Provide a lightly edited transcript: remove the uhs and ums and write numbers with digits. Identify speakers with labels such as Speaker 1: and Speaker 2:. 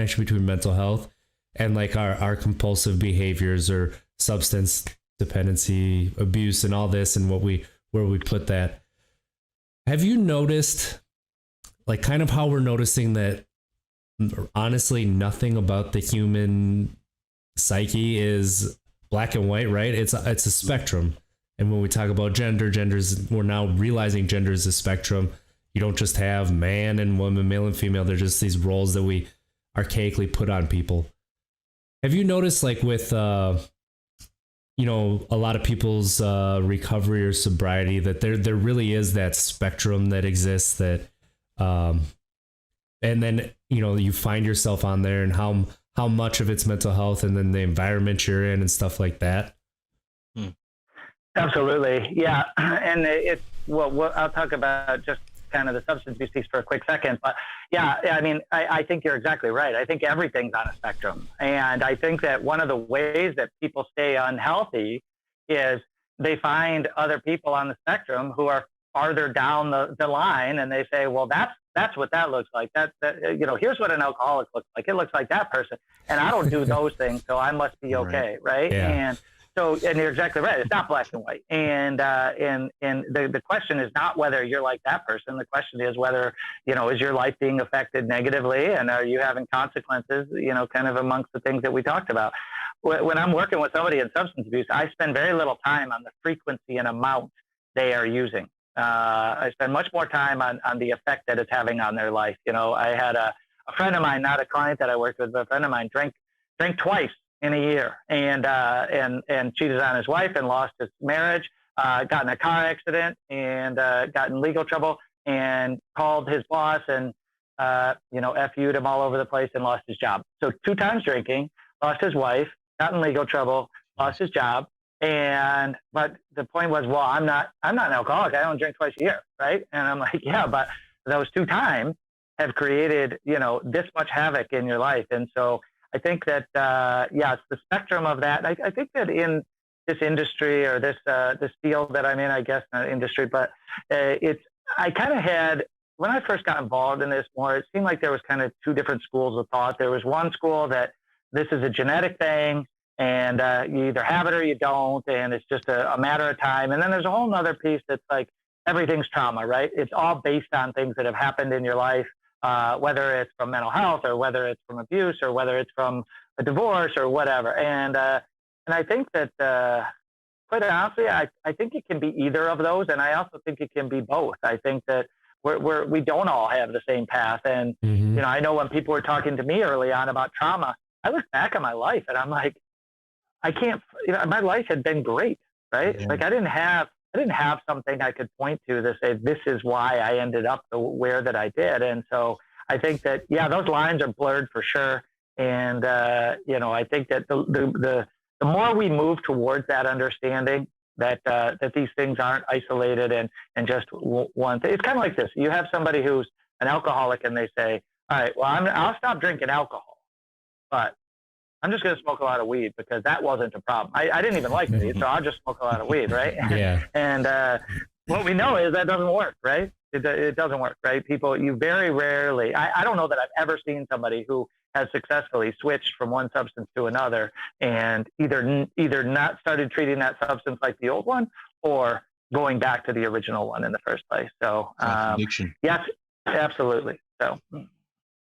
Speaker 1: connection between mental health and like our compulsive behaviors or substance dependency, abuse, and all this, and where we put that. Have you noticed, like, kind of how we're noticing that honestly nothing about the human psyche is black and white, right? It's a spectrum. And when we talk about genders, we're now realizing gender is a spectrum. You don't just have man and woman, male and female. They're just these roles that we archaically put on people. Have you noticed, like, with a lot of people's recovery or sobriety, that there really is that spectrum that exists, that and then you find yourself on there, and how much of it's mental health, and then the environment you're in and stuff like that?
Speaker 2: Absolutely. Yeah. And it's, well, I'll talk about just kind of the substance abuse piece for a quick second, but yeah, I mean, I think you're exactly right. I think everything's on a spectrum. And I think that one of the ways that people stay unhealthy is they find other people on the spectrum who are farther down the line, and they say, well, that's what that looks like. Here's what an alcoholic looks like. It looks like that person. And I don't do those things, so I must be okay. Right.
Speaker 1: Yeah.
Speaker 2: And you're exactly right. It's not black and white. And the question is not whether you're like that person. The question is whether, is your life being affected negatively, and are you having consequences, kind of amongst the things that we talked about. When I'm working with somebody in substance abuse, I spend very little time on the frequency and amount they are using. I spend much more time on the effect that it's having on their life. I had a friend of mine, not a client that I worked with, but a friend of mine, drank twice in a year, and cheated on his wife and lost his marriage, got in a car accident, and got in legal trouble, and called his boss and FU'd him all over the place and lost his job. So 2 times drinking, lost his wife, got in legal trouble, lost his job. But the point was, well, I'm not an alcoholic. I don't drink twice a year. Right. And I'm like, yeah, but those 2 times have created, this much havoc in your life. And so I think that, it's the spectrum of that. I think that in this industry, or this field that I'm in, I guess not industry, but I kind of had, when I first got involved in this more, it seemed like there was kind of 2 different schools of thought. There was one school that this is a genetic thing, and you either have it or you don't, and it's just a matter of time. And then there's a whole other piece that's like, everything's trauma, right? It's all based on things that have happened in your life, whether it's from mental health, or whether it's from abuse, or whether it's from a divorce, or whatever. And I think that, quite honestly, I think it can be either of those. And I also think it can be both. I think that we don't all have the same path. And, I know when people were talking to me early on about trauma, I look back at my life and I'm like, I can't, my life had been great, right? Yeah. Like I didn't have something I could point to say, this is why I ended up where that I did. And so I think that, those lines are blurred for sure. And, I think that the more we move towards that understanding that these things aren't isolated and just one thing. It's kind of like this. You have somebody who's an alcoholic and they say, all right, well, I'll stop drinking alcohol, but I'm just going to smoke a lot of weed because that wasn't a problem. I didn't even like weed, so I'll just smoke a lot of weed, right?
Speaker 1: Yeah.
Speaker 2: And what we know is that doesn't work, right? It doesn't work, right? People, you very rarely, I don't know that I've ever seen somebody who has successfully switched from one substance to another and either not started treating that substance like the old one, or going back to the original one in the first place. So,
Speaker 3: addiction.
Speaker 2: yes, absolutely. So,